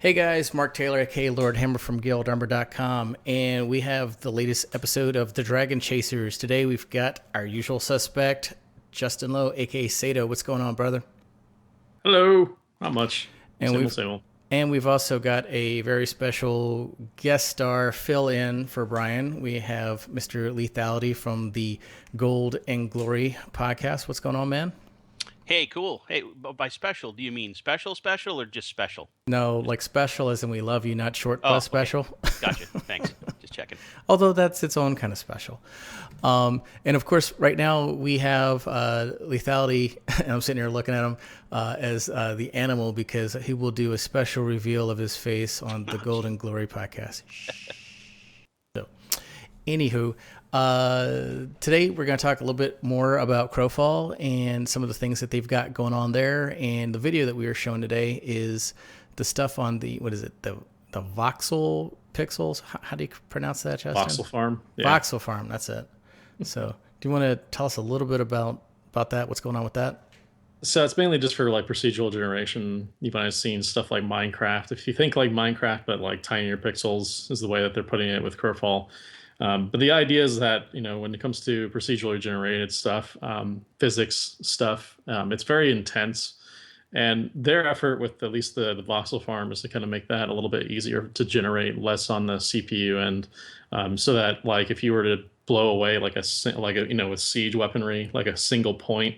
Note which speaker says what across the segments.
Speaker 1: Hey guys, Mark Taylor, aka Lord Hammer from GuildUmbra.com, and we have the latest episode of The Dragon Chasers. Today we've got our usual suspect, Justin Lowe, aka Sato. What's going on, brother?
Speaker 2: Hello. Not much.
Speaker 1: And
Speaker 2: Same old,
Speaker 1: we've
Speaker 2: same old.
Speaker 1: and we've also got a very special guest star fill in for Brian. We have Mr. Lethality from the Gold and Glory podcast. What's going on, man?
Speaker 3: Hey, cool. Hey, by special, do you mean special, special, or just special?
Speaker 1: No,
Speaker 3: Just
Speaker 1: like special as in we love you, not short
Speaker 3: oh,
Speaker 1: bus
Speaker 3: okay,
Speaker 1: special.
Speaker 3: gotcha. Thanks. Just checking.
Speaker 1: Although that's its own kind of special. And of course, right now we have Lethality, and I'm sitting here looking at him as the animal because he will do a special reveal of his face on the Golden Glory podcast. So, anywho, today we're going to talk a little bit more about Crowfall and some of the things that they've got going on there. And the video that we are showing today is the stuff on the, what is it, the voxel pixels? How do you pronounce that, Justin?
Speaker 2: Voxel Farm. Yeah.
Speaker 1: Voxel Farm, that's it. So, do you want to tell us a little bit about that? What's going on with that?
Speaker 2: So it's mainly just for like procedural generation. You might have seen stuff like Minecraft. If you think like Minecraft, but like tinier pixels is the way that they're putting it with Crowfall. But the idea is that, when it comes to procedurally generated stuff, physics stuff, it's very intense. And their effort with at least the voxel farm is to kind of make that a little bit easier to generate, less on the CPU end, so that like if you were to blow away with siege weaponry, like a single point,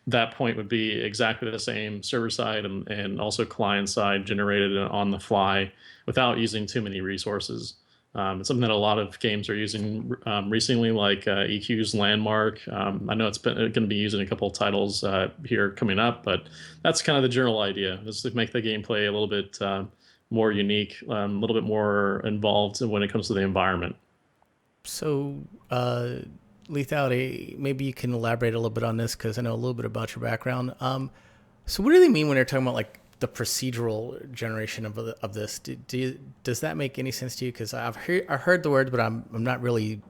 Speaker 2: that point would be exactly the same server side and also client side generated on the fly without using too many resources. It's something that a lot of games are using recently, like EQ's Landmark. I know it's been going to be used in a couple of titles here coming up, but that's kind of the general idea, is to make the gameplay a little bit more unique, a little bit more involved when it comes to the environment.
Speaker 1: So, Lethality, maybe you can elaborate a little bit on this because I know a little bit about your background. So, what do they mean when they're talking about like the procedural generation of this? Does that make any sense to you? Because I heard the word, but I'm not really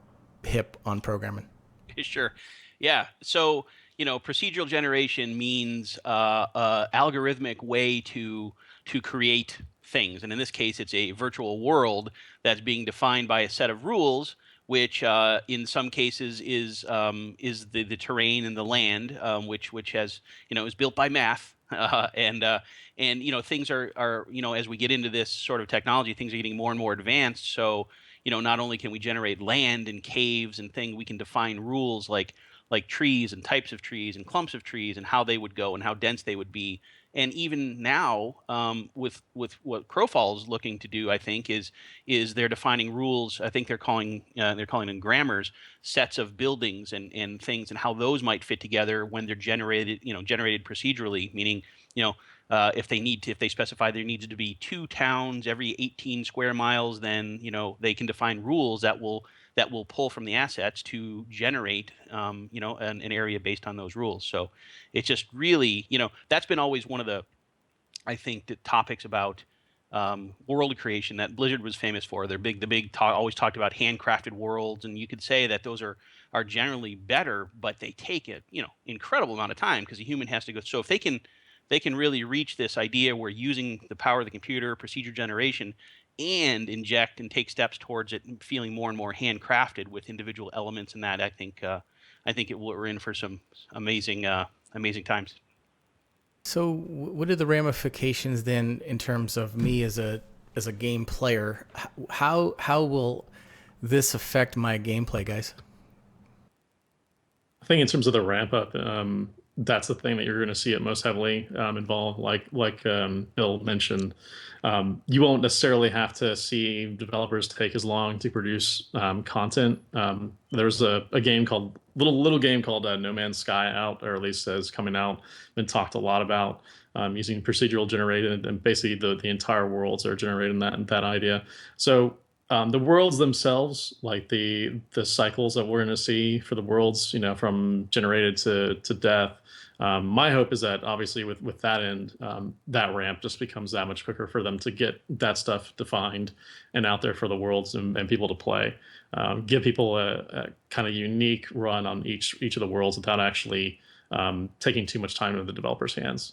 Speaker 1: hip on programming.
Speaker 3: Sure. Yeah. So, procedural generation means algorithmic way to create things, and in this case, it's a virtual world that's being defined by a set of rules, which in some cases is the terrain and the land, which has is built by math, and things are as we get into this sort of technology, things are getting more and more advanced. So not only can we generate land and caves and things, we can define rules like trees and types of trees and clumps of trees and how they would go and how dense they would be. And even now, with what Crowfall is looking to do, I think is they're defining rules. I think they're calling them grammars, sets of buildings and things, and how those might fit together when they're generated procedurally. Meaning, if they specify there needs to be two towns every 18 square miles, then they can define rules that will pull from the assets to generate an area based on those rules. So it's just really, that's been always one of the, I think, the topics about world creation that Blizzard was famous for. The big talk always talked about handcrafted worlds, and you could say that those are generally better, but they take a incredible amount of time because a human has to go. So if they can really reach this idea where using the power of the computer, procedure generation, and inject and take steps towards it, and feeling more and more handcrafted with individual elements in that, we're in for some amazing times.
Speaker 1: So, what are the ramifications then in terms of me as a game player? How will this affect my gameplay, guys?
Speaker 2: I think in terms of the ramp up, that's the thing that you're going to see it most heavily involved. Like Bill mentioned, you won't necessarily have to see developers take as long to produce content. There's a game called little game called No Man's Sky out, or at least is coming out. Been talked a lot about using procedural generated, and basically the entire worlds are generating that idea. So the worlds themselves, like the cycles that we're going to see for the worlds, from generated to death. My hope is that obviously with that end, that ramp just becomes that much quicker for them to get that stuff defined and out there for the worlds and people to play. Give people a kind of unique run on each of the worlds without actually taking too much time in the developers' hands.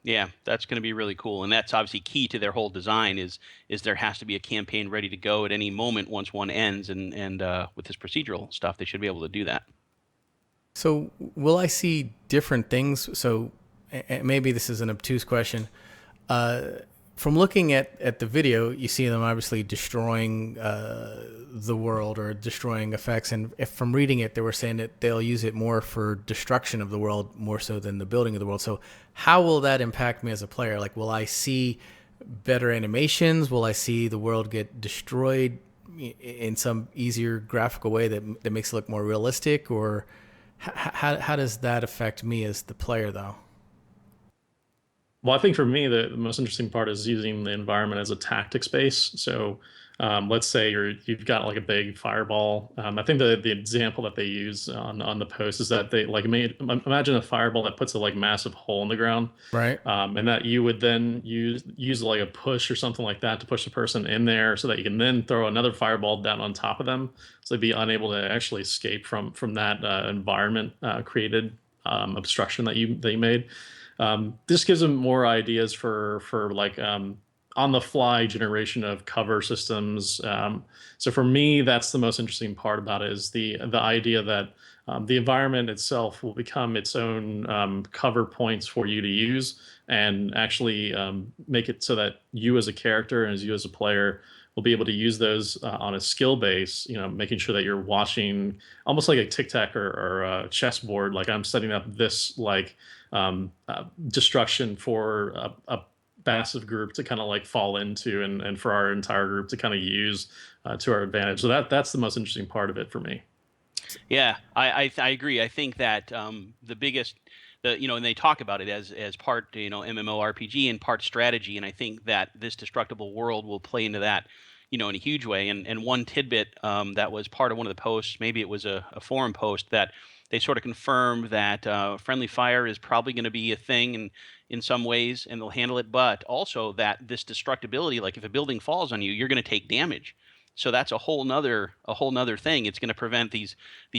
Speaker 3: Yeah, that's going to be really cool, and that's obviously key to their whole design. Is there has to be a campaign ready to go at any moment once one ends, and with this procedural stuff, they should be able to do that.
Speaker 1: So will I see different things? So maybe this is an obtuse question. From looking at the video, you see them obviously destroying the world or destroying effects. And if from reading it, they were saying that they'll use it more for destruction of the world more so than the building of the world. So how will that impact me as a player? Like, will I see better animations? Will I see the world get destroyed in some easier graphical way that makes it look more realistic? Or how does that affect me as the player, though?
Speaker 2: Well, I think for me, the most interesting part is using the environment as a tactics base. So, let's say you've got like a big fireball. I think the example that they use on the post is that they like made imagine a fireball that puts a like massive hole in the ground,
Speaker 1: Right.
Speaker 2: and that you would then use like a push or something like that to push the person in there, so that you can then throw another fireball down on top of them, so they'd be unable to actually escape from that environment created obstruction that you made. This gives them more ideas for like on the fly generation of cover systems. So for me, that's the most interesting part about it, is the idea that the environment itself will become its own cover points for you to use, and actually make it so that you as a character and as you as a player will be able to use those on a skill base, making sure that you're watching almost like a tic tac or a chessboard. Like I'm setting up this like destruction for a massive group to kind of like fall into, and for our entire group to kind of use to our advantage. So that's the most interesting part of it for me.
Speaker 3: Yeah, I agree. I think that the biggest, and they talk about it as part, MMORPG and part strategy, and I think that this destructible world will play into that, in a huge way. And one tidbit that was part of one of the posts, maybe it was a forum post, that they sort of confirmed that friendly fire is probably going to be a thing in some ways, and they'll handle it, but also that this destructibility, like if a building falls on you, you're going to take damage. So that's a whole nother thing. It's going to prevent these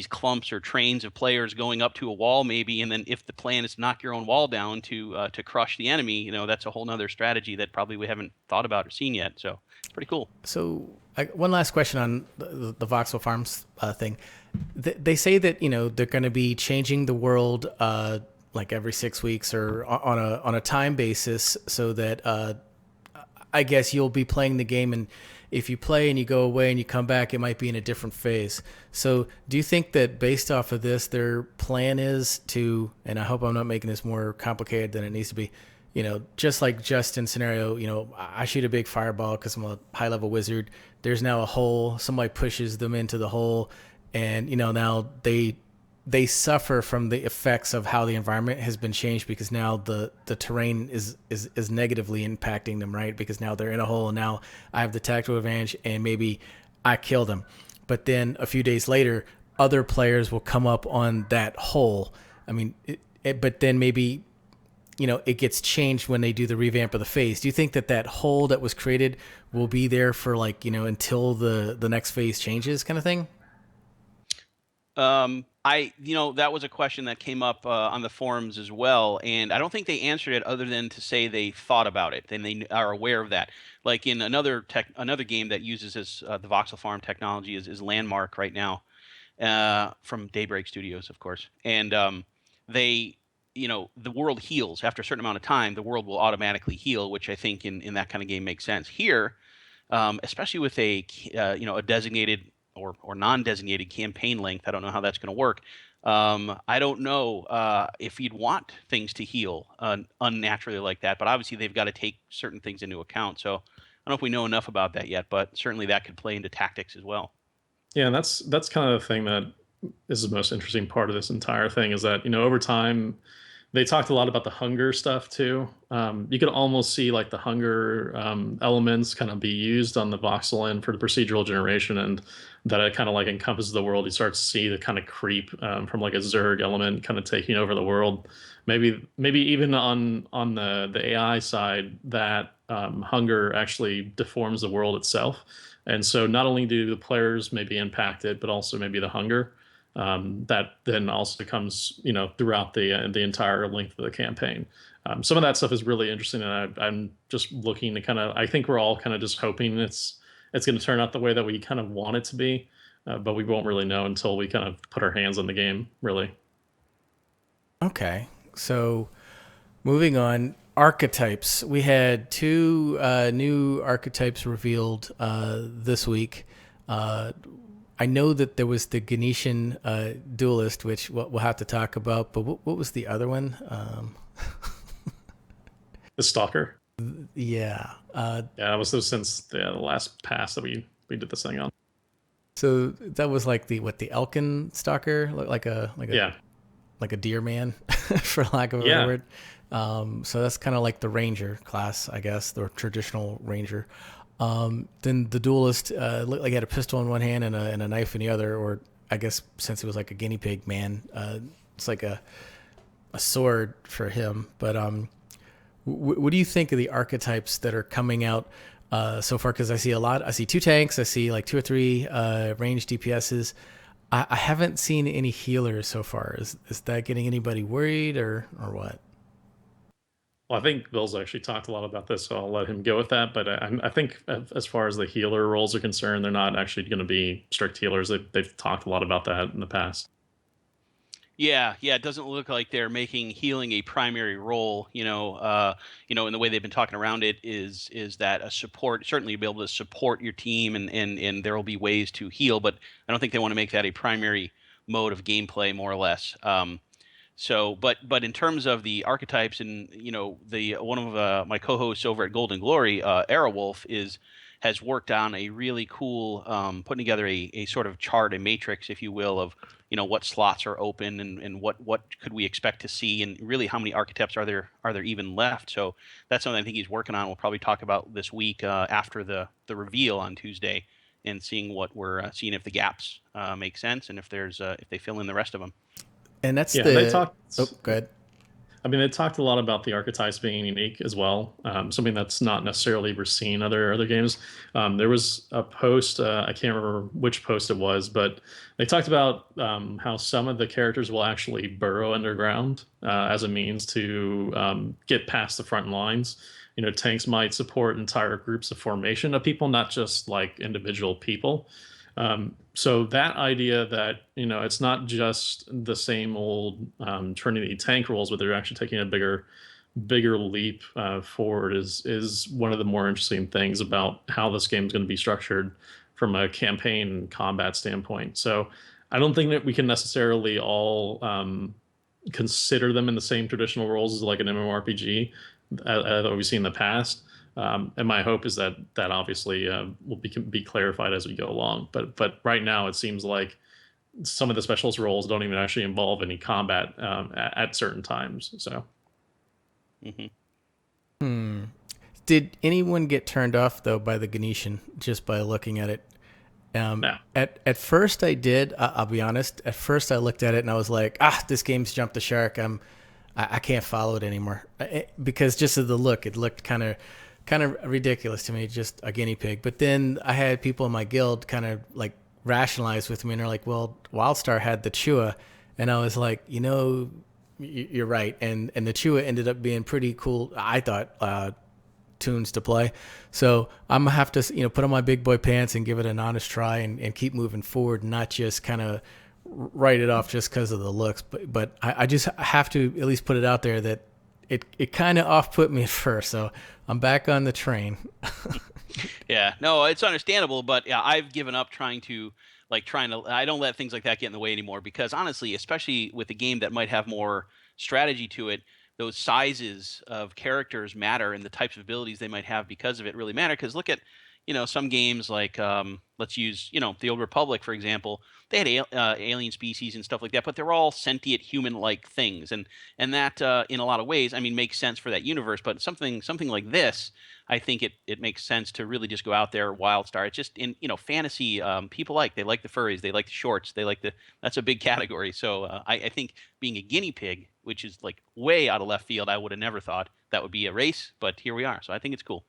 Speaker 3: clumps or trains of players going up to a wall, maybe, and then if the plan is to knock your own wall down to crush the enemy, that's a whole nother strategy that probably we haven't thought about or seen yet. So it's pretty cool.
Speaker 1: So, one last question on the Voxel Farms thing. They say that they're going to be changing the world like every 6 weeks or on a time basis, so that I guess you'll be playing the game, and if you play and you go away and you come back, it might be in a different phase. So, do you think that based off of this, their plan is to, and I hope I'm not making this more complicated than it needs to be, just like Justin's scenario, I shoot a big fireball because I'm a high level wizard. There's now a hole. Somebody pushes them into the hole, and now they suffer from the effects of how the environment has been changed, because now the terrain is negatively impacting them, right? Because now they're in a hole, and now I have the tactical advantage, and maybe I kill them. But then a few days later, other players will come up on that hole. I mean, but then maybe it gets changed when they do the revamp of the phase. Do you think that hole that was created will be there for until the next phase changes, kind of thing?
Speaker 3: That was a question that came up on the forums as well, and I don't think they answered it other than to say they thought about it and they are aware of that. Like in another game that uses this the voxel farm technology is Landmark right now, from Daybreak Studios, of course, and they. The world heals after a certain amount of time. The world will automatically heal, which I think in that kind of game makes sense. Here, especially with a designated or non-designated campaign length. I don't know how that's going to work. I don't know if you'd want things to heal unnaturally like that, but obviously they've got to take certain things into account. So I don't know if we know enough about that yet, but certainly that could play into tactics as well.
Speaker 2: Yeah, and that's kind of the thing that is the most interesting part of this entire thing, is that over time they talked a lot about the hunger stuff too. You could almost see like the hunger elements kind of be used on the voxel end for the procedural generation, and that it kind of like encompasses the world. You start to see the kind of creep from like a Zerg element kind of taking over the world. Maybe even on the AI side, that hunger actually deforms the world itself. And so not only do the players may be impacted, but also maybe the hunger that then also comes, throughout the entire length of the campaign. Some of that stuff is really interesting, and I'm just looking to kind of. I think we're all kind of just hoping it's going to turn out the way that we kind of want it to be, but we won't really know until we kind of put our hands on the game, really.
Speaker 1: Okay, so moving on, archetypes. We had two new archetypes revealed this week. I know that there was the Ganeshan duelist, which we'll have to talk about. But what was the other one?
Speaker 2: The Stalker.
Speaker 1: Yeah.
Speaker 2: Yeah, it was since the last pass that we did this thing on.
Speaker 1: So that was like the Elkin Stalker, like a
Speaker 2: Yeah.
Speaker 1: like a deer man, for lack of a better
Speaker 2: Yeah.
Speaker 1: word. So that's kind of like the ranger class, I guess, the traditional ranger. Then the duelist looked like he had a pistol in one hand and a knife in the other, or I guess since it was like a guinea pig man, it's like a sword for him. But what do you think of the archetypes that are coming out so far? Because I see a lot. I see two tanks. I see like two or three range DPSs. I haven't seen any healers so far. Is that getting anybody worried or what?
Speaker 2: Well, I think Bill's actually talked a lot about this, so I'll let him go with that. But I think as far as the healer roles are concerned, they're not actually going to be strict healers. They've talked a lot about that in the past.
Speaker 3: Yeah, yeah, it doesn't look like they're making healing a primary role. And the way they've been talking around it is that a support, certainly you'll be able to support your team, and there will be ways to heal, but I don't think they want to make that a primary mode of gameplay, more or less. But in terms of the archetypes, and the one of my co-hosts over at Golden Glory, Aerowolf, has worked on a really cool, putting together a sort of chart, a matrix, if you will, of what slots are open, and what could we expect to see, and really how many archetypes are there even left. So that's something I think he's working on. We'll probably talk about this week after the reveal on Tuesday, and seeing what we're seeing, if the gaps make sense, and if they fill in the rest of them.
Speaker 1: And that's
Speaker 2: Yeah, they
Speaker 1: the.
Speaker 2: talked.
Speaker 1: Oh, good.
Speaker 2: I mean, they talked a lot about the archetypes being unique as well. Something that's not necessarily we're seeing other games. There was a post. I can't remember which post it was, but they talked about how some of the characters will actually burrow underground as a means to get past the front lines. Tanks might support entire groups of formation of people, not just like individual people. So that idea that it's not just the same old Trinity tank roles, but they're actually taking a bigger leap forward is one of the more interesting things about how this game is going to be structured from a campaign and combat standpoint. So I don't think that we can necessarily all consider them in the same traditional roles as like an MMORPG that we've seen in the past. And my hope is that obviously will be clarified as we go along. But right now it seems like some of the specialist roles don't even actually involve any combat at certain times. So,
Speaker 1: Did anyone get turned off though by the Ganeshan just by looking at it?
Speaker 2: no.
Speaker 1: At first I did. I'll be honest. At first I looked at it and I was like, this game's jumped the shark. I can't follow it anymore because just of the look, it looked kind of ridiculous to me, just a guinea pig. But then I had people in my guild kind of like rationalize with me, and they're like, "Well, WildStar had the Chua," and I was like, you're right. And the Chua ended up being pretty cool, I thought, tunes to play. So I'm gonna have to put on my big boy pants and give it an honest try and keep moving forward, not just kind of write it off just because of the looks. But I just have to at least put it out there that it kind of off put me at first. So I'm back on the train.
Speaker 3: Yeah, no, it's understandable, but yeah, I've given up trying to. I don't let things like that get in the way anymore, because honestly, especially with a game that might have more strategy to it, those sizes of characters matter, and the types of abilities they might have because of it really matter. Because look at, some games like, let's use, the Old Republic, for example. They had alien species and stuff like that, but they're all sentient human-like things, and that in a lot of ways, I mean, makes sense for that universe. But something like this, I think it makes sense to really just go out there, WildStar. It's just in fantasy. People they like the furries, they like the shorts, that's a big category. So I think being a guinea pig, which is like way out of left field, I would have never thought that would be a race, but here we are. So I think it's cool.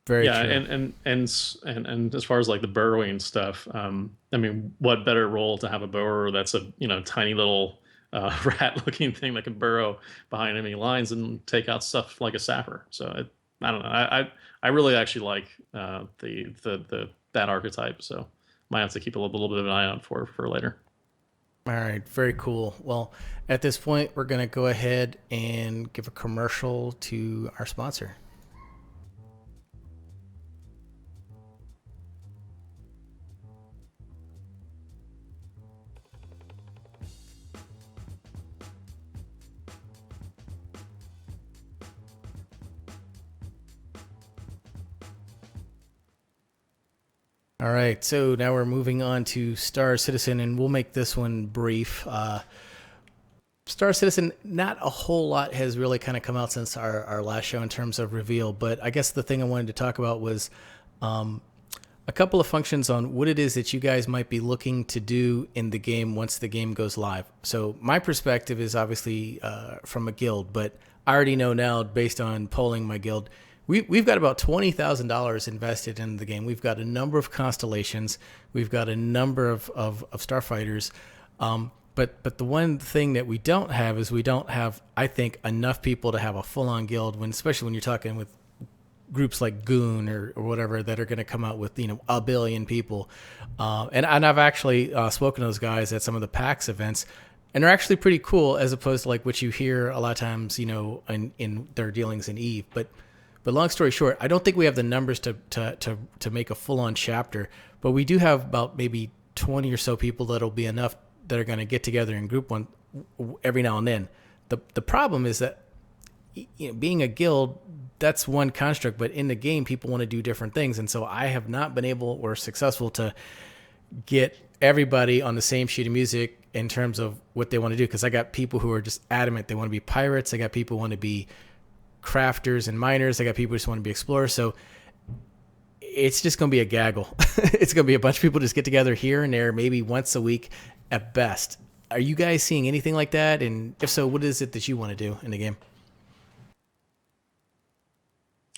Speaker 1: Very
Speaker 2: Yeah,
Speaker 1: true.
Speaker 2: and as far as like the burrowing stuff, I mean, what better role to have a burrower that's a tiny little rat-looking thing that can burrow behind enemy lines and take out stuff like a sapper. So I don't know. I really actually like the that archetype. So might have to keep a little bit of an eye out for later.
Speaker 1: All right, very cool. Well, at this point, we're going to go ahead and give a commercial to our sponsor. All right, so now we're moving on to Star Citizen, and we'll make this one brief. Star Citizen, not a whole lot has really kind of come out since our last show in terms of reveal, but I guess the thing I wanted to talk about was a couple of functions on what it is that you guys might be looking to do in the game once the game goes live. So my perspective is obviously from a guild, but I already know now based on polling my guild, we've got about $20,000 invested in the game. We've got a number of constellations. We've got a number of starfighters. But the one thing that we don't have is we don't have, I think, enough people to have a full-on guild, when especially when you're talking with groups like Goon or whatever that are going to come out with, a billion people. And I've actually spoken to those guys at some of the PAX events, and they're actually pretty cool as opposed to like what you hear a lot of times, in their dealings in Eve. But long story short, I don't think we have the numbers to make a full-on chapter, but we do have about maybe 20 or so people that'll be enough that are going to get together in group one every now and then. The problem is that being a guild, that's one construct, but in the game, people want to do different things. And so I have not been able or successful to get everybody on the same sheet of music in terms of what they want to do. Because I got people who are just adamant they want to be pirates. I got people who want to be crafters and miners. I got people who just want to be explorers. So it's just going to be a gaggle. It's going to be a bunch of people just get together here and there, maybe once a week at best. Are you guys seeing anything like that? And if so, what is it that you want to do in the game?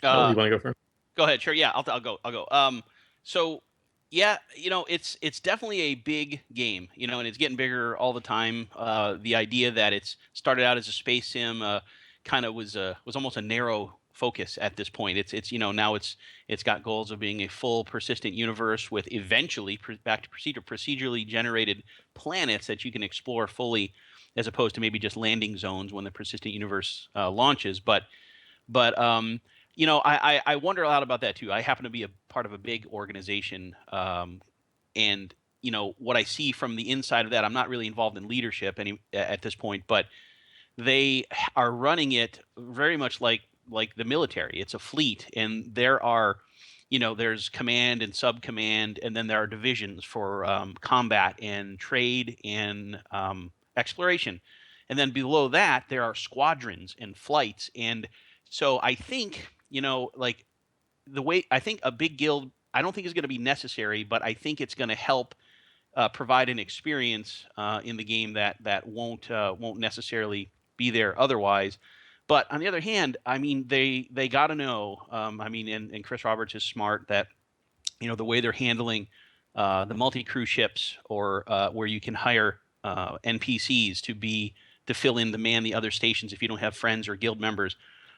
Speaker 2: You want to go first?
Speaker 3: Go ahead. Sure. Yeah, I'll go. I'll go. So yeah, it's definitely a big game, and it's getting bigger all the time. The idea that it's started out as a space sim, kind of was almost a narrow focus at this point. It's now it's got goals of being a full persistent universe with eventually back to procedurally generated planets that you can explore fully, as opposed to maybe just landing zones when the persistent universe launches. But I wonder a lot about that too. I happen to be a part of a big organization, and what I see from the inside of that, I'm not really involved in leadership at this point, but they are running it very much like the military. It's a fleet, and there's command and sub-command, and then there are divisions for combat and trade and exploration. And then below that, there are squadrons and flights. And so I think, like the way I think a big guild, I don't think is going to be necessary, but I think it's going to help provide an experience in the game that won't necessarily be there otherwise. But on the other hand, I mean, they got to know. And Chris Roberts is smart that the way they're handling the multi-crew ships, or where you can hire NPCs to fill in, to man the other stations if you don't have friends or guild members.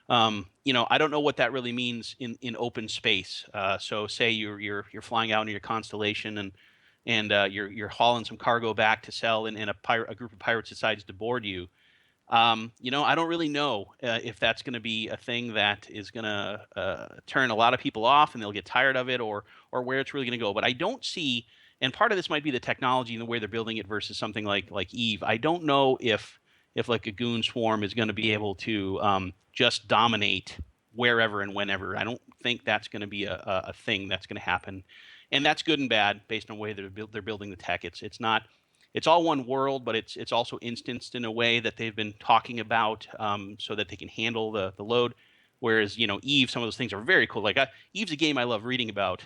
Speaker 3: I don't know what that really means in open space. So say you're flying out in your constellation, and you're hauling some cargo back to sell, and a group of pirates decides to board you. I don't really know if that's going to be a thing that is going to turn a lot of people off and they'll get tired of it, or where it's really going to go. But I don't see, and part of this might be the technology and the way they're building it versus something like Eve. I don't know if like a goon swarm is going to be able to just dominate wherever and whenever. I don't think that's going to be a thing that's going to happen, and that's good and bad based on the way they're building the tech. It's not. It's all one world, but it's also instanced in a way that they've been talking about, so that they can handle the load. Whereas Eve, some of those things are very cool. Like Eve's a game I love reading about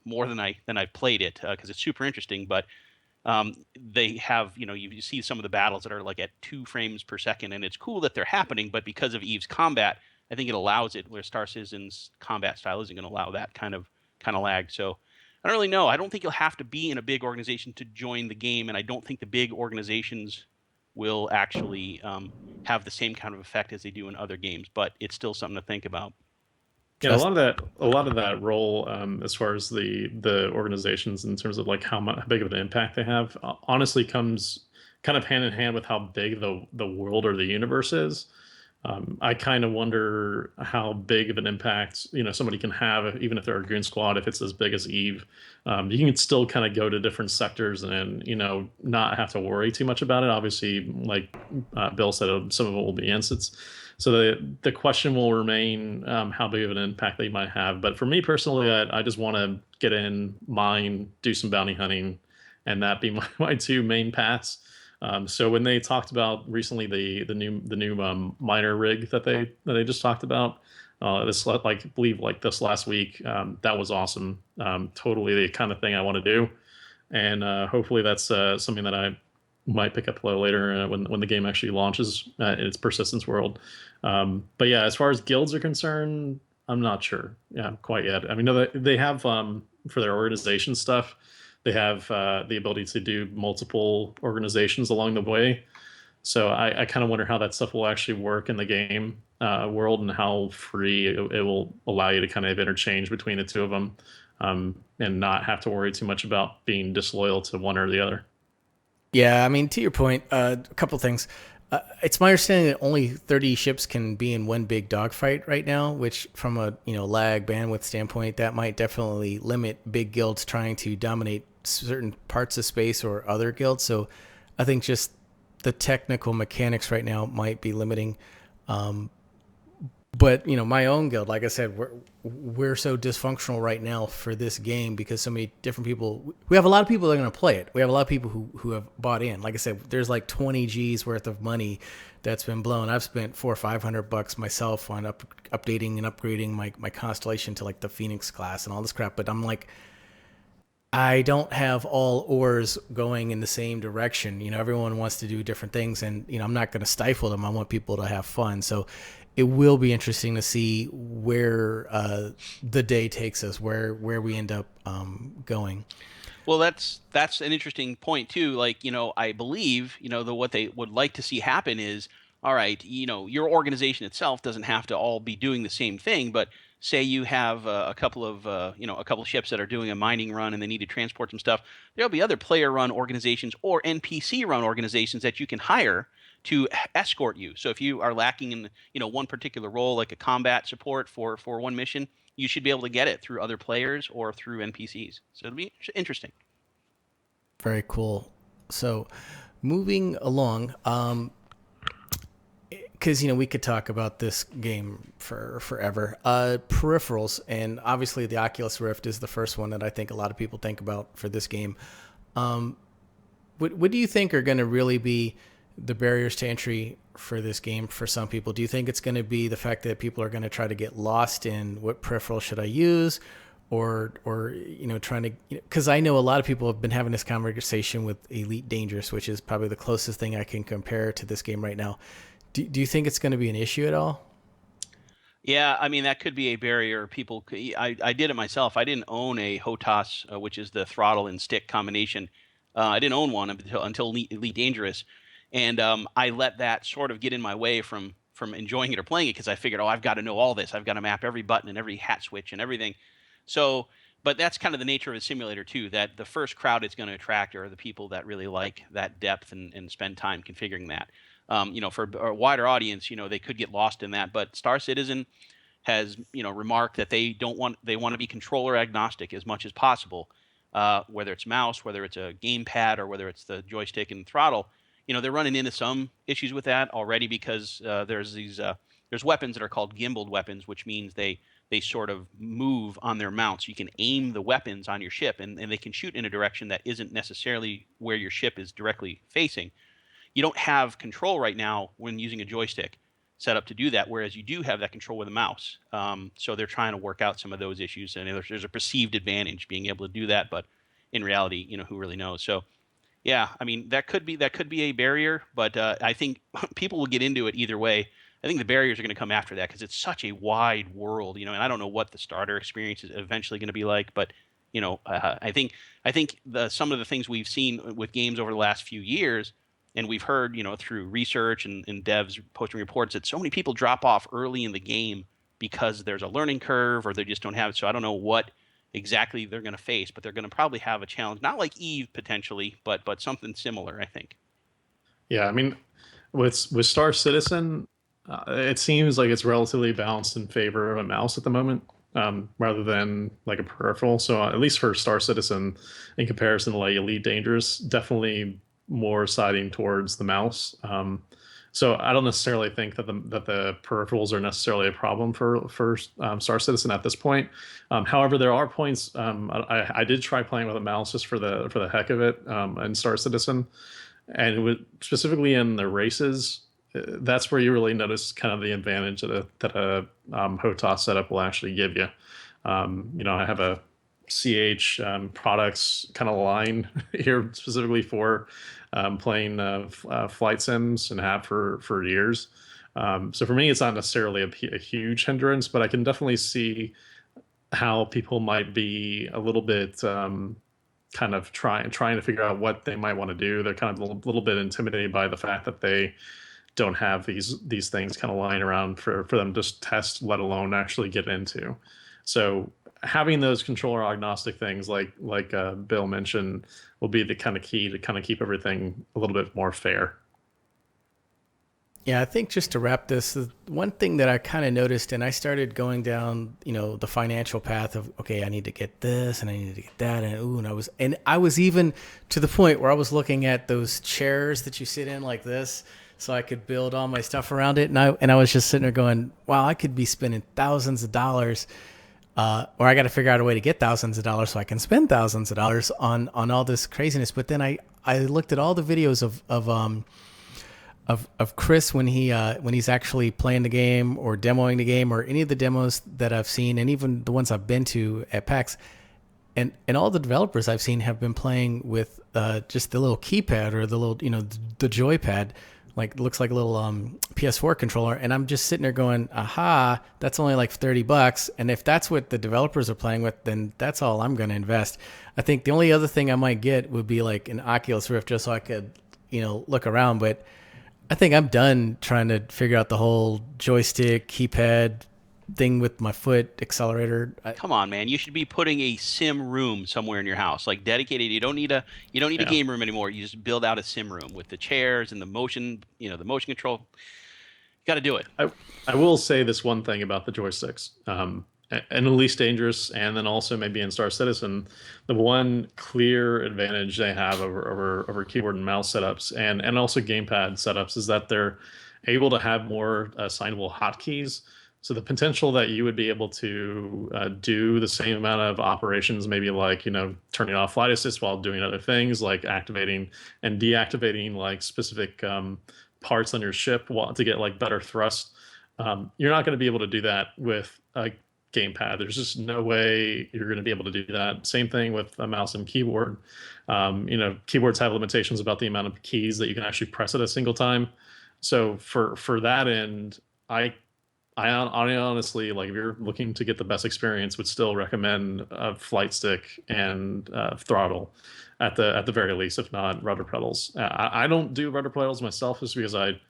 Speaker 3: more than I've played it, because it's super interesting. But they have you see some of the battles that are like at 2 frames per second, and it's cool that they're happening. But because of Eve's combat, I think it allows it, where Star Citizen's combat style isn't going to allow that kind of lag. So I don't really know. I don't think you'll have to be in a big organization to join the game, and I don't think the big organizations will actually have the same kind of effect as they do in other games. But it's still something to think about.
Speaker 2: Yeah,
Speaker 1: Just
Speaker 2: a lot of that role, as far as the organizations in terms of like how big of an impact they have, honestly comes kind of hand in hand with how big the world or the universe is. I kind of wonder how big of an impact somebody can have, even if they're a goon squad, if it's as big as Eve. You can still kind of go to different sectors and not have to worry too much about it. Obviously, like Bill said, some of it will be instants. So the question will remain, how big of an impact they might have. But for me personally, I just want to get in, mine, do some bounty hunting, and that be my two main paths. So when they talked about recently the new miner rig that they just talked about, I believe like this last week, that was awesome. Totally the kind of thing I want to do, and hopefully that's something that I might pick up later when the game actually launches in its persistence world. But yeah, as far as guilds are concerned, I'm not sure. Yeah, quite yet. I mean, no, they have for their organization stuff, they have the ability to do multiple organizations along the way. So I kind of wonder how that stuff will actually work in the game world and how free it will allow you to kind of interchange between the two of them, and not have to worry too much about being disloyal to one or the other.
Speaker 1: Yeah, I mean, to your point, a couple things. It's my understanding that only 30 ships can be in one big dogfight right now, which, from a lag bandwidth standpoint, that might definitely limit big guilds trying to dominate certain parts of space or other guilds. So, I think just the technical mechanics right now might be limiting. Um, but my own guild, like I said, we're so dysfunctional right now for this game because so many different people. We have a lot of people that are going to play it. We have a lot of people who have bought in. Like I said, there's like 20 G's worth of money that's been blown. I've spent $400 or $500 myself on updating and upgrading my constellation to like the Phoenix class and all this crap. But I'm like, I don't have all oars going in the same direction. Everyone wants to do different things, and I'm not going to stifle them. I want people to have fun. So it will be interesting to see where the day takes us, where we end up going.
Speaker 3: Well, that's an interesting point too. Like, I believe, what they would like to see happen is, all right, your organization itself doesn't have to all be doing the same thing, but say you have a couple of, a couple of ships that are doing a mining run and they need to transport some stuff. There'll be other player-run organizations or NPC-run organizations that you can hire to escort you. So if you are lacking in, one particular role, like a combat support for one mission, you should be able to get it through other players or through NPCs. So it'll be interesting.
Speaker 1: Very cool. So moving along, because we could talk about this game for forever. Peripherals, and obviously the Oculus Rift is the first one that I think a lot of people think about for this game. What do you think are going to really be the barriers to entry for this game for some people? Do you think it's going to be the fact that people are going to try to get lost in what peripheral should I use, or trying to, because I know a lot of people have been having this conversation with Elite Dangerous, which is probably the closest thing I can compare to this game right now. Do you think it's going to be an issue at all?
Speaker 3: Yeah, I mean that could be a barrier. I did it myself. I didn't own a HOTAS, which is the throttle and stick combination. I didn't own one until Elite Dangerous, and I let that sort of get in my way from enjoying it or playing it because I figured, oh, I've got to know all this. I've got to map every button and every hat switch and everything. So, but that's kind of the nature of a simulator too. That the first crowd it's going to attract are the people that really like that depth and spend time configuring that. For a wider audience, they could get lost in that. But Star Citizen has, remarked that they want to be controller agnostic as much as possible, whether it's mouse, whether it's a gamepad, or whether it's the joystick and throttle. They're running into some issues with that already because there's weapons that are called gimbaled weapons, which means they sort of move on their mounts. You can aim the weapons on your ship, and they can shoot in a direction that isn't necessarily where your ship is directly facing. You don't have control right now when using a joystick set up to do that, whereas you do have that control with a mouse. So they're trying to work out some of those issues, and there's a perceived advantage being able to do that, but in reality, who really knows? So yeah, I mean that could be a barrier, but I think people will get into it either way. I think the barriers are going to come after that because it's such a wide world, and I don't know what the starter experience is eventually going to be like, but I think some of the things we've seen with games over the last few years And we've heard, through research and devs posting reports that so many people drop off early in the game because there's a learning curve or they just don't have it. So I don't know what exactly they're going to face, but they're going to probably have a challenge, not like Eve potentially, but something similar, I think.
Speaker 2: Yeah, I mean, with Star Citizen, it seems like it's relatively balanced in favor of a mouse at the moment, rather than like a peripheral. So at least for Star Citizen, in comparison to like Elite Dangerous, definitely more siding towards the mouse. So I don't necessarily think that the peripherals are necessarily a problem for Star Citizen at this point. However, there are points. I did try playing with a mouse just for the heck of it, in Star Citizen, and it was specifically in the races. That's where you really notice kind of the advantage that a HOTAS setup will actually give you. I have a CH products kind of line here specifically for playing flight sims and have for years. So for me, it's not necessarily a huge hindrance, but I can definitely see how people might be a little bit kind of trying to figure out what they might want to do. They're kind of a little bit intimidated by the fact that they don't have these things kind of lying around for them to just test, let alone actually get into. So having those controller agnostic things like Bill mentioned will be the kind of key to kind of keep everything a little bit more fair.
Speaker 1: Yeah, I think just to wrap this, the one thing that I kind of noticed, and I started going down, the financial path of, okay, I need to get this and I need to get that, and I was even to the point where I was looking at those chairs that you sit in like this, so I could build all my stuff around it, and I was just sitting there going, wow, I could be spending thousands of dollars, or I got to figure out a way to get thousands of dollars so I can spend thousands of dollars on all this craziness. But then I looked at all the videos of Chris when he's actually playing the game or demoing the game, or any of the demos that I've seen, and even the ones I've been to at PAX, and all the developers I've seen have been playing with just the little keypad or the little the joypad, like looks like a little PS4 controller, and I'm just sitting there going, aha, that's only like $30, and if that's what the developers are playing with, then that's all I'm going to invest. I think the only other thing I might get would be like an Oculus Rift, just so I could look around, but I think I'm done trying to figure out the whole joystick, keypad thing with my foot, accelerator.
Speaker 3: Come on, man! You should be putting a sim room somewhere in your house, like dedicated. You don't need a
Speaker 2: Yeah.
Speaker 3: game room anymore. You just build out a sim room with the chairs and the motion, the motion control. Got to do it.
Speaker 2: I will say this one thing about the joysticks, and Least Dangerous, and then also maybe in Star Citizen, the one clear advantage they have over keyboard and mouse setups, and also gamepad setups, is that they're able to have more assignable hotkeys. So the potential that you would be able to do the same amount of operations, maybe like turning off flight assist while doing other things, like activating and deactivating like specific parts on your ship to get like better thrust. You're not going to be able to do that with a gamepad. There's just no way you're going to be able to do that. Same thing with a mouse and keyboard. Keyboards have limitations about the amount of keys that you can actually press at a single time. So for that end, I honestly, like, if you're looking to get the best experience, would still recommend a flight stick and throttle at the very least, if not rudder pedals. I don't do rudder pedals myself, just because I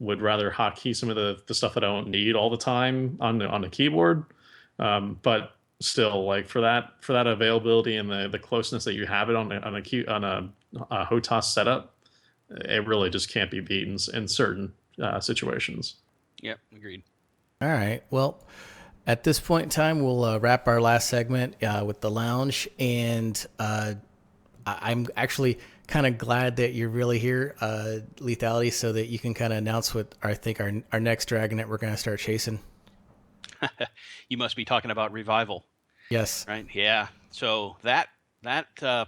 Speaker 2: would rather hotkey some of the stuff that I don't need all the time on the keyboard. But still, like, for that availability and the closeness that you have it on a HOTAS setup, it really just can't be beaten in certain situations.
Speaker 3: Yep, agreed.
Speaker 1: All right. Well, at this point in time, we'll wrap our last segment with the lounge, and I'm actually kind of glad that you're really here, Lethality, so that you can kind of announce what I think our next dragon that we're going to start chasing.
Speaker 3: You must be talking about Revival,
Speaker 1: Yes.
Speaker 3: right? Yeah. So that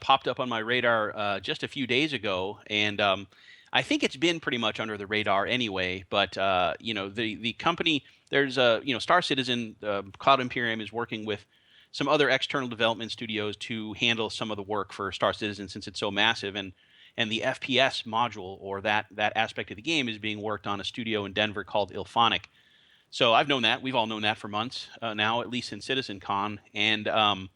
Speaker 3: popped up on my radar just a few days ago, and I think it's been pretty much under the radar anyway. But the company, there's Star Citizen, Cloud Imperium is working with some other external development studios to handle some of the work for Star Citizen, since it's so massive, and the FPS module, or that aspect of the game, is being worked on a studio in Denver called Ilphonic. So I've known that. We've all known that for months now, at least in CitizenCon. And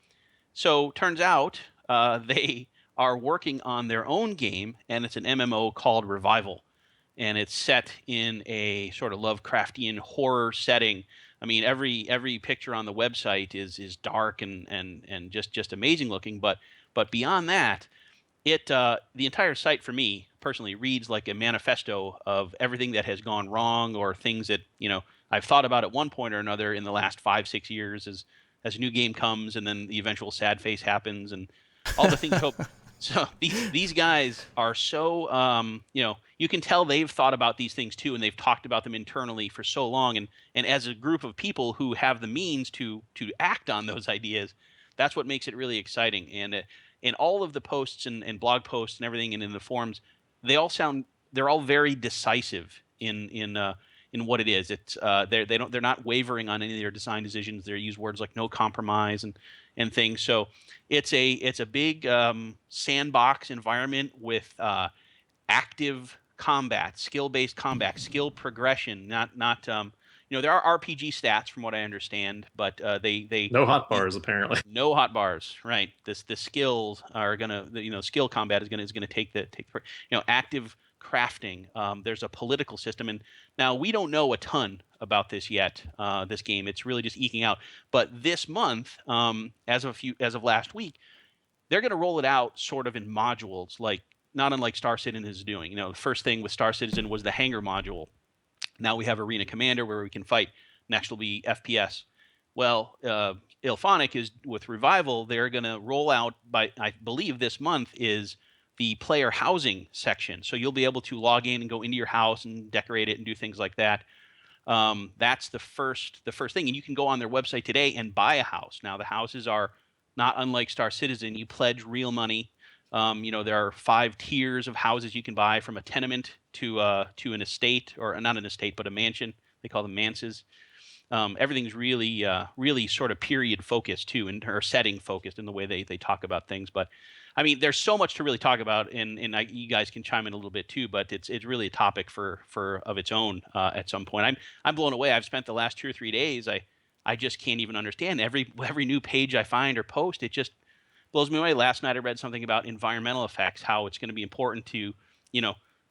Speaker 3: so turns out they are working on their own game, and it's an MMO called Revival, and it's set in a sort of Lovecraftian horror setting. I mean, every picture on the website is dark and just amazing looking. But beyond that, the entire site for me personally reads like a manifesto of everything that has gone wrong, or things that I've thought about at one point or another in the last 5-6 years, as a new game comes, and then the eventual sad face happens, and all the things you hope. So these guys are so you can tell they've thought about these things too, and they've talked about them internally for so long, and as a group of people who have the means to act on those ideas, that's what makes it really exciting. And in all of the posts and blog posts and everything, and in the forums, they're all very decisive in what it is. It's they're not wavering on any of their design decisions. They use words like no compromise and things. So it's a big sandbox environment with active combat, skill-based combat, skill progression. Not there are RPG stats from what I understand, but they
Speaker 2: No hot bars apparently.
Speaker 3: no hot bars, right? The skills are gonna skill combat is gonna take active crafting. There's a political system, and now we don't know a ton about this yet. This game, it's really just eking out. But this month, as of last week, they're going to roll it out sort of in modules, like not unlike Star Citizen is doing. The first thing with Star Citizen was the hangar module. Now we have Arena Commander where we can fight. Next will be FPS. Well, Ilphonic is with Revival. They're going to roll out I believe this month is the player housing section. So you'll be able to log in and go into your house and decorate it and do things like that. That's the first thing, and you can go on their website today and buy a house. Now the houses are not unlike Star Citizen. You pledge real money. There are 5 tiers of houses you can buy, from a tenement to an estate, or not an estate, but a mansion. They call them manses. Everything's really sort of period focused too, or setting focused in the way they talk about things. But I mean, there's so much to really talk about, and you guys can chime in a little bit too. But it's really a topic for of its own at some point. I'm blown away. I've spent the last 2 or 3 days. I just can't even understand every new page I find or post. It just blows me away. Last night I read something about environmental effects, how it's going to be important to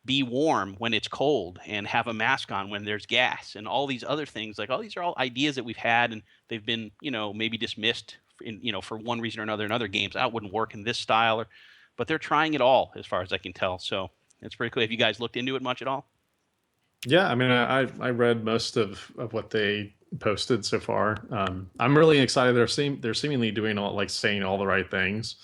Speaker 3: be warm when it's cold and have a mask on when there's gas, and all these other things. Like, all these are all ideas that we've had, and they've been maybe dismissed for one reason or another in other games. That wouldn't work in this style, but they're trying it all, as far as I can tell. So it's pretty cool. Have you guys looked into it much at all?
Speaker 2: Yeah, I mean, I read most of what they posted so far. I'm really excited. They're seemingly doing saying all the right things,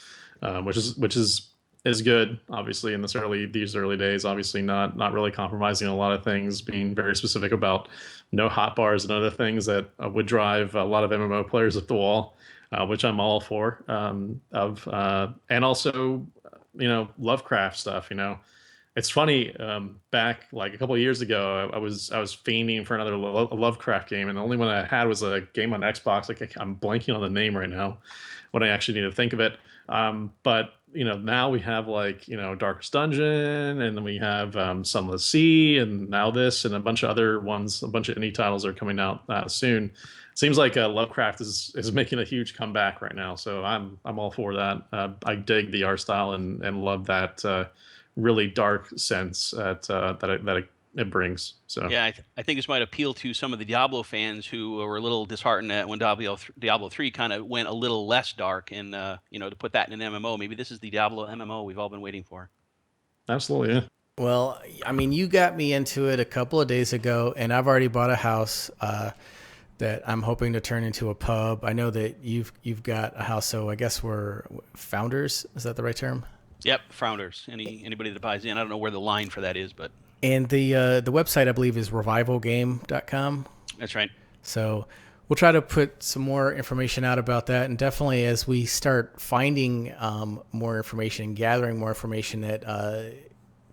Speaker 2: which is good. Obviously, in these early days, obviously not really compromising a lot of things, being very specific about no hot bars and other things that would drive a lot of MMO players up the wall, which I'm all for. And also, Lovecraft stuff. It's funny. Back like a couple of years ago, I was fiending for another Lovecraft game, and the only one I had was a game on Xbox. Like, I'm blanking on the name right now, when I actually need to think of it. But now we have Darkest Dungeon, and then we have Sunless Sea, and now this, and a bunch of other ones. A bunch of indie titles are coming out soon. Seems like Lovecraft is making a huge comeback right now, so I'm all for that. I dig the art style and love that really dark sense that it brings. So
Speaker 3: yeah, I think this might appeal to some of the Diablo fans who were a little disheartened at when Diablo 3 kind of went a little less dark, and to put that in an MMO. Maybe this is the Diablo MMO we've all been waiting for.
Speaker 2: Absolutely, yeah.
Speaker 1: Well, I mean, you got me into it a couple of days ago, and I've already bought a house that I'm hoping to turn into a pub. I know that you've got a house, so I guess we're founders. Is that the right term?
Speaker 3: Yep, founders. Anybody that buys in. I don't know where the line for that is, but.
Speaker 1: And the website, I believe, is revivalgame.com.
Speaker 3: That's right.
Speaker 1: So we'll try to put some more information out about that, and definitely as we start finding more information, gathering more information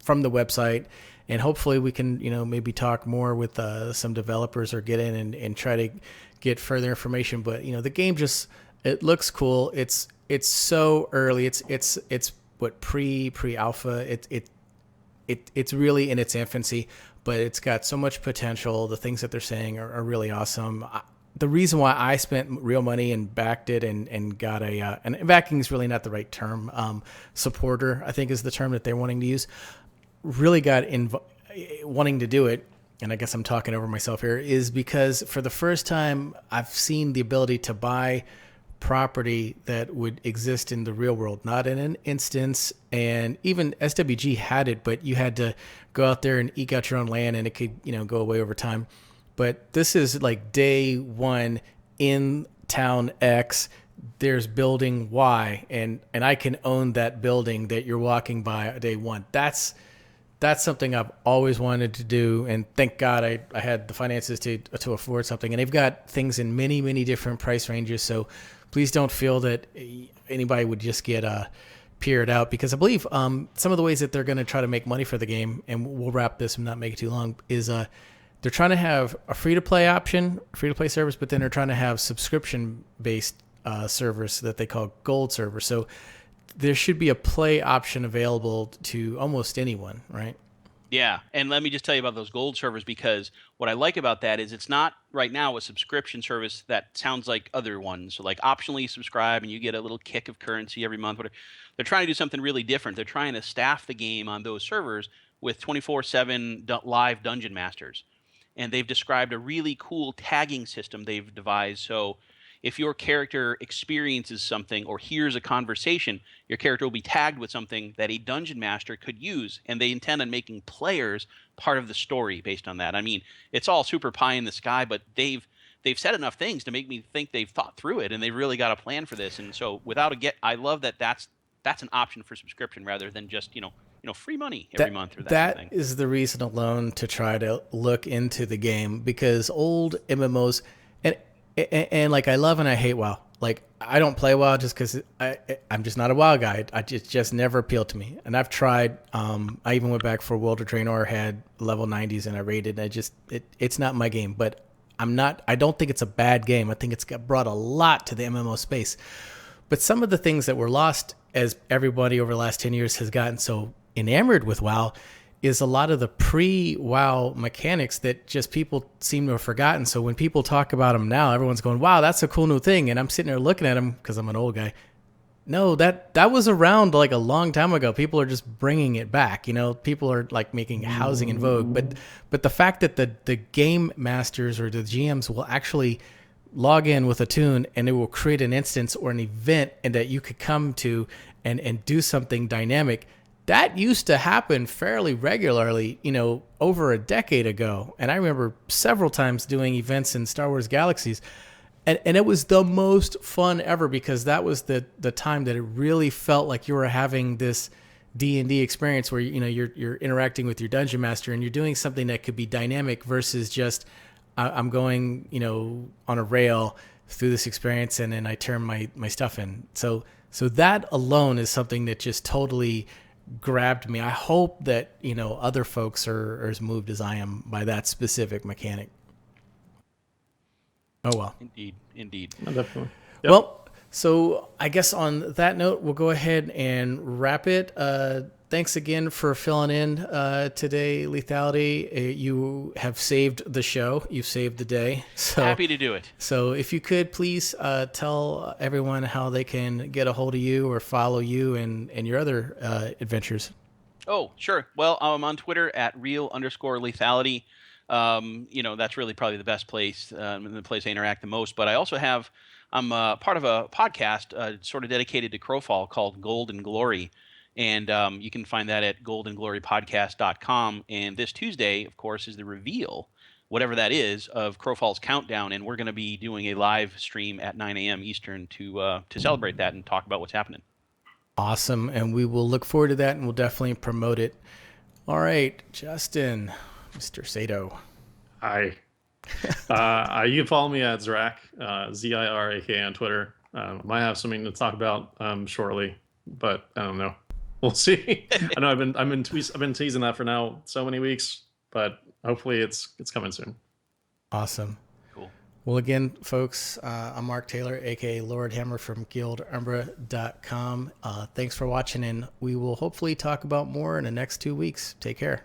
Speaker 1: from the website, and hopefully we can maybe talk more with some developers, or get in and try to get further information. But the game it looks cool. It's so early. It's what pre-alpha. It's really in its infancy, but it's got so much potential. The things that they're saying are really awesome. the reason why I spent real money and backed it and got and backing is really not the right term. Supporter, I think, is the term that they're wanting to use. Really got wanting to do it, and I guess I'm talking over myself here, is because for the first time I've seen the ability to buy property that would exist in the real world, not in an instance. And even SWG had it, but you had to go out there and eke out your own land, and it could, go away over time. But this is like day one in town X. There's building Y, and I can own that building that you're walking by day one. That's something I've always wanted to do, and thank God I had the finances to afford something. And they've got things in many, many different price ranges. So please don't feel that anybody would just get peered out, because I believe some of the ways that they're going to try to make money for the game, and we'll wrap this and not make it too long, is they're trying to have a free-to-play option, free-to-play service, but then they're trying to have subscription-based servers that they call gold servers. So there should be a play option available to almost anyone, right?
Speaker 3: Yeah, and let me just tell you about those gold servers, because what I like about that is it's not right now a subscription service that sounds like other ones. So like optionally subscribe and you get a little kick of currency every month. Whatever. They're trying to do something really different. They're trying to staff the game on those servers with 24/7 live dungeon masters. And they've described a really cool tagging system they've devised. So if your character experiences something or hears a conversation, your character will be tagged with something that a dungeon master could use, and they intend on making players part of the story based on that. I mean, it's all super pie in the sky, but they've said enough things to make me think they've thought through it, and they've really got a plan for this. And so I love that that's an option for subscription rather than just free money every month or that kind of thing.
Speaker 1: Is the reason alone to try to look into the game, because old MMOs and like I love and I hate WoW. Like I don't play WoW just because I'm just not a WoW guy. Just never appealed to me. And I've tried. I even went back for World of Draenor, had level 90s, and I rated. And it's not my game. But I don't think it's a bad game. I think it's brought a lot to the MMO space. But some of the things that were lost as everybody over the last 10 years has gotten so enamored with WoW is a lot of the pre-WoW mechanics that just people seem to have forgotten. So when people talk about them now, everyone's going, wow, that's a cool new thing. And I'm sitting there looking at them because I'm an old guy. No, that was around like a long time ago. People are just bringing it back. People are like making housing in vogue. But the fact that the game masters or the GMs will actually log in with a tune and it will create an instance or an event and that you could come to and do something dynamic. That used to happen fairly regularly, over a decade ago. And I remember several times doing events in Star Wars Galaxies. And it was the most fun ever, because that was the time that it really felt like you were having this D&D experience where, you're interacting with your dungeon master and you're doing something that could be dynamic versus just I'm going, on a rail through this experience and then I turn my stuff in. So that alone is something that just totally grabbed me. I hope that other folks are as moved as I am by that specific mechanic. Oh well.
Speaker 3: Indeed.
Speaker 2: Oh, definitely. Yep.
Speaker 1: Well, so I guess on that note, we'll go ahead and wrap it. Thanks again for filling in today, Lethality. You have saved the show. You've saved the day. So
Speaker 3: happy to do it.
Speaker 1: So if you could please tell everyone how they can get a hold of you or follow you and your other adventures.
Speaker 3: Oh, sure. Well, I'm on Twitter at real_lethality. That's really probably the best place, the place I interact the most. But I'm part of a podcast sort of dedicated to Crowfall called Gold and Glory. And you can find that at goldandglorypodcast.com. And this Tuesday, of course, is the reveal, whatever that is, of Crowfall's Countdown. And we're going to be doing a live stream at 9 a.m. Eastern to celebrate that and talk about what's happening.
Speaker 1: Awesome. And we will look forward to that, and we'll definitely promote it. All right, Justin, Mr. Sato.
Speaker 2: Hi. You can follow me at Zirak, Zirak on Twitter. Might have something to talk about shortly, but I don't know. We'll see. I know I've been teasing that for now so many weeks, but hopefully it's coming soon.
Speaker 1: Awesome.
Speaker 3: Cool.
Speaker 1: Well, again, folks, I'm Mark Taylor, aka Lord Hammer from GuildUmbra.com. Thanks for watching, and we will hopefully talk about more in the next 2 weeks. Take care.